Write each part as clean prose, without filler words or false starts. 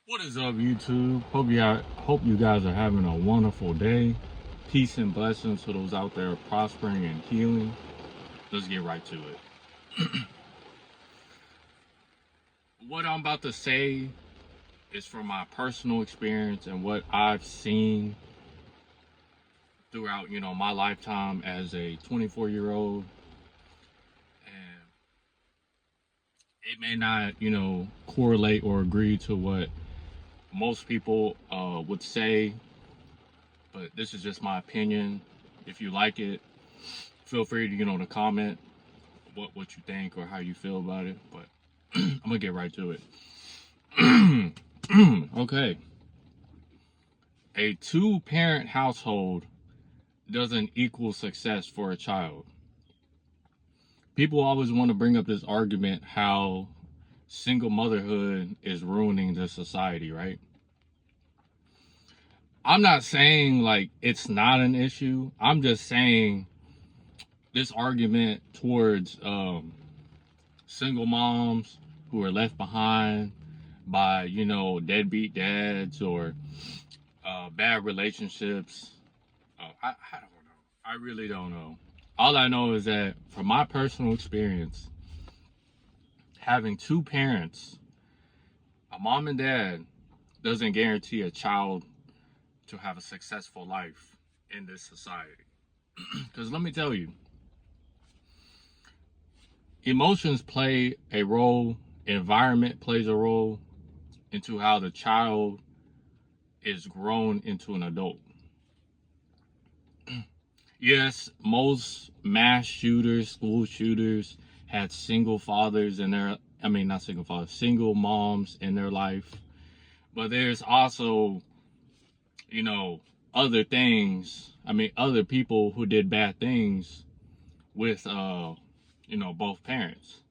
What is up, YouTube? Hope you guys are having a wonderful day. Peace and blessings to those out there prospering and healing. Let's get right to it. What I'm about to say is from my personal experience and what I've seen throughout, my lifetime as a 24-year-old. And it may not, correlate or agree to what most people would say, but this is just my opinion. If you like it, feel free to to comment what you think or how you feel about it. But I'm gonna get right to it. Okay, a two-parent household doesn't equal success for a child. People always want to bring up this argument how single motherhood is ruining the society, right? I'm not saying like it's not an issue. I'm just saying this argument towards single moms who are left behind by deadbeat dads or bad relationships. I don't know. I really don't know. All I know is that from my personal experience, having two parents, a mom and dad, doesn't guarantee a child to have a successful life in this society. Because let me tell you, emotions play a role, environment plays a role into how the child is grown into an adult. Yes, most mass shooters, school shooters had single fathers in their, not single fathers, single moms in their life. But there's also, you know, other things, other people who did bad things with, both parents.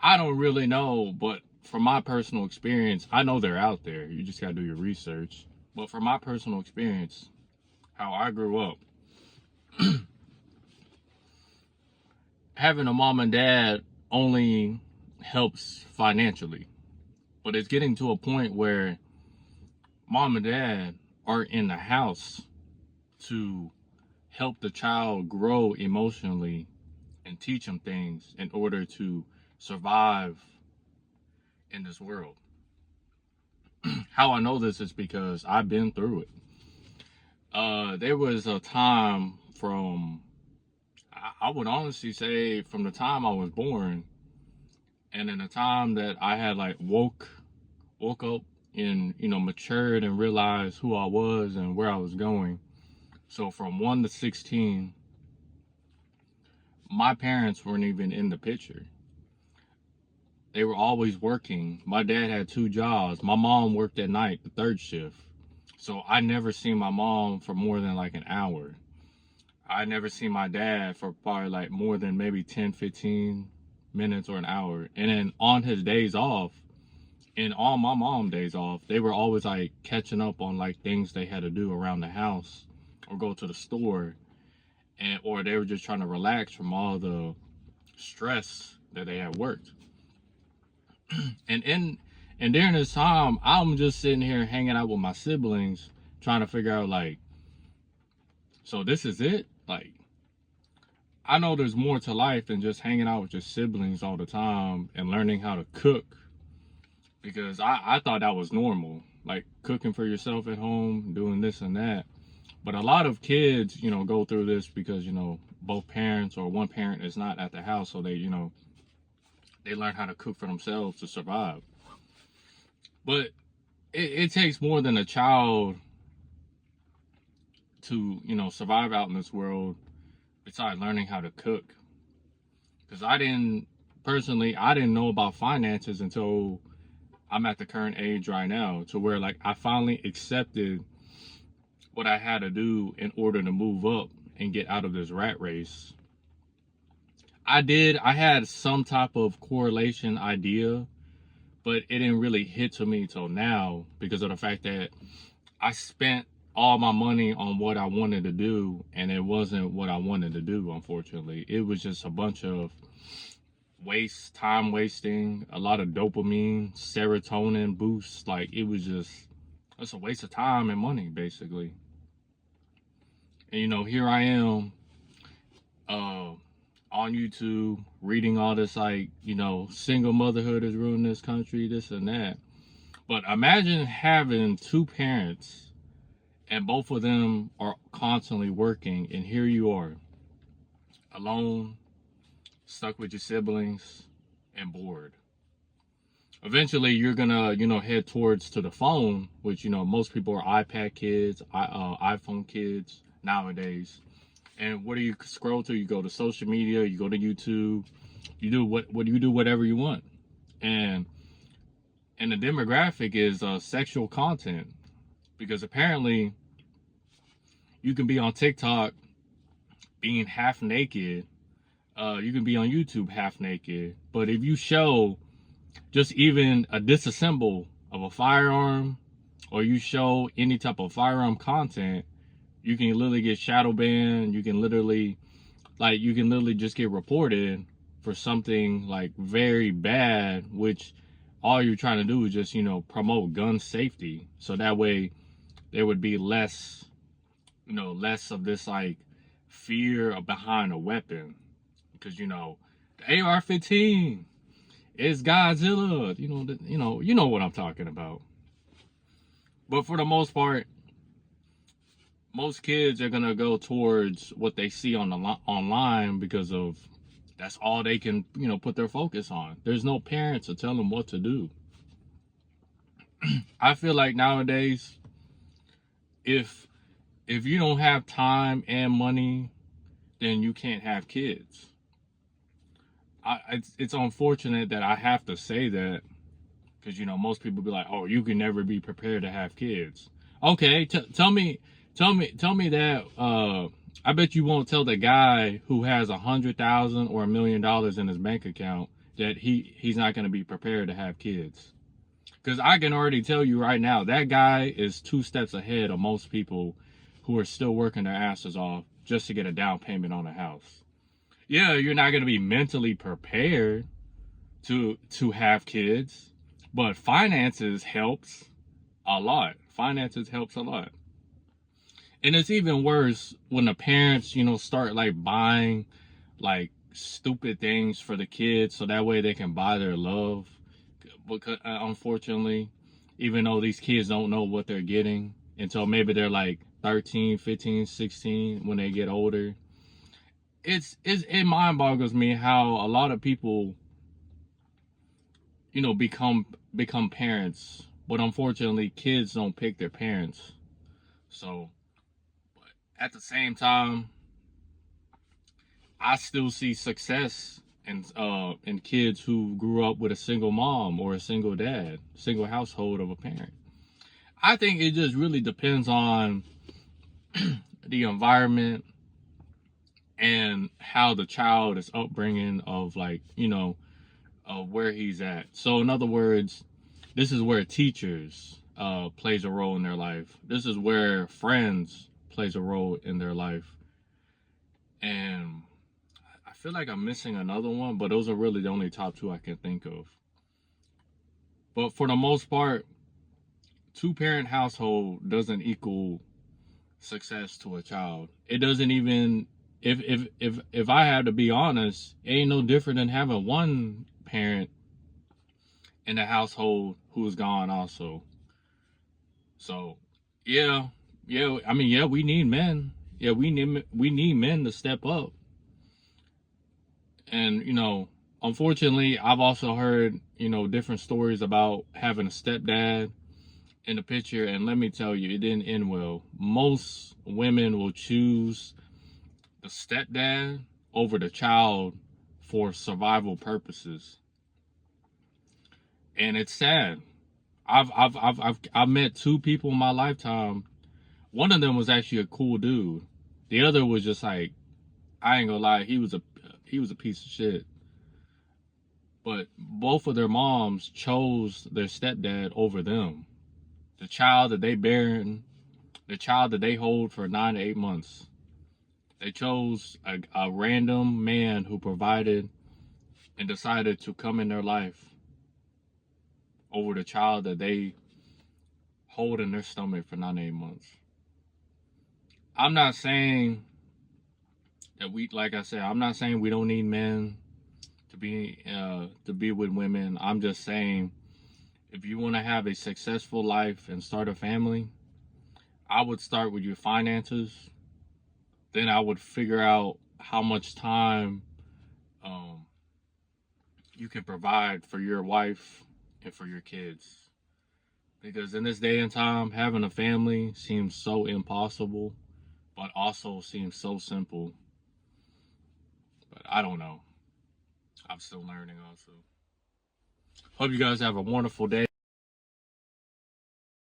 I don't really know, but from my personal experience, I know they're out there. You just gotta do your research. But from my personal experience, how I grew up, having a mom and dad only helps financially. But it's getting to a point where mom and dad are in the house to help the child grow emotionally and teach them things in order to survive in this world. How I know this is because I've been through it. There was a time I would honestly say from the time I was born and in the time that I had like woke up and matured and realized who I was and where I was going. So from 1 to 16, my parents weren't even in the picture. They were always working. My dad had two jobs. My mom worked at night, the third shift. So I never seen my mom for more than like an hour. I never seen my dad for probably like more than maybe 10, 15 minutes or an hour. And then on his days off, and on my mom days off, they were always like catching up on like things they had to do around the house or go to the store, and or they were just trying to relax from all the stress that they had worked. And during this time, I'm just sitting here hanging out with my siblings, trying to figure out like, so this is it? Like, I know there's more to life than just hanging out with your siblings all the time and learning how to cook, because I thought that was normal, like cooking for yourself at home, doing this and that. But a lot of kids, go through this because, both parents or one parent is not at the house. So they learn how to cook for themselves to survive. But it takes more than a child to, survive out in this world besides learning how to cook. Because I didn't know about finances until I'm at the current age right now, to where like I finally accepted what I had to do in order to move up and get out of this rat race. I had some type of correlation idea, but it didn't really hit to me till now because of the fact that I spent all my money on what I wanted to do, and it wasn't what I wanted to do, unfortunately. It was just a bunch of time wasting, a lot of dopamine, serotonin boosts. Like it's a waste of time and money, basically. And here I am, uh, on YouTube reading all this, like, single motherhood has ruined this country, this and that. But imagine having two parents and both of them are constantly working, and here you are, alone, stuck with your siblings, and bored. Eventually, you're gonna, head towards to the phone, which, most people are iPad kids, iPhone kids nowadays. And what do you scroll to? You go to social media, you go to YouTube, you do whatever you want. And the demographic is sexual content, because apparently you can be on TikTok being half naked. You can be on YouTube half naked. But if you show just even a disassemble of a firearm, or you show any type of firearm content, you can literally get shadow banned. You can literally just get reported for something like very bad, which all you're trying to do is just, promote gun safety. So that way there would be less of this like fear behind a weapon. Because, the AR-15 is Godzilla. You know what I'm talking about. But for the most part, most kids are gonna go towards what they see online, because of that's all they can, put their focus on. There's no parents to tell them what to do. I feel like nowadays, if you don't have time and money, then you can't have kids. It's unfortunate that I have to say that, because most people be like, "Oh, you can never be prepared to have kids." Okay, tell me that. I bet you won't tell the guy who has $100,000 or $1 million in his bank account that he's not going to be prepared to have kids. Because I can already tell you right now, that guy is 2 steps ahead of most people who are still working their asses off just to get a down payment on a house. Yeah, you're not going to be mentally prepared to have kids, but finances helps a lot. And it's even worse when the parents, start like buying like stupid things for the kids so that way they can buy their love. Because unfortunately, even though these kids don't know what they're getting until maybe they're like 13, 15, 16 when they get older, it mind boggles me how a lot of people, become parents, but unfortunately kids don't pick their parents. So, but at the same time, I still see success in kids who grew up with a single mom or a single dad, single household of a parent. I think it just really depends on the environment and how the child is upbringing of, like, of where he's at. So in other words, this is where teachers plays a role in their life. This is where friends plays a role in their life. And I feel like I'm missing another one, but those are really the only top 2 I can think of. But for the most part, 2-parent household doesn't equal success to a child. It doesn't even, if I had to be honest, it ain't no different than having one parent in the household who's gone also. So yeah, I mean, yeah, we need men. Yeah, we need men to step up. And unfortunately, I've also heard different stories about having a stepdad in the picture, and let me tell you, it didn't end well. Most women will choose the stepdad over the child for survival purposes, and it's sad. I've met 2 people in my lifetime. One of them was actually a cool dude. The other was just like, I ain't gonna lie, he was a piece of shit. But both of their moms chose their stepdad over them. The child that they bear, the child that they hold for 9 to 8 months, they chose a random man who provided and decided to come in their life over the child that they hold in their stomach for 9 to 8 months. I'm not saying that like I said, I'm not saying we don't need men to be with women. I'm just saying, if you want to have a successful life and start a family, I would start with your finances. Then I would figure out how much time you can provide for your wife and for your kids. Because in this day and time, having a family seems so impossible, but also seems so simple. But I don't know. I'm still learning also. Hope you guys have a wonderful day.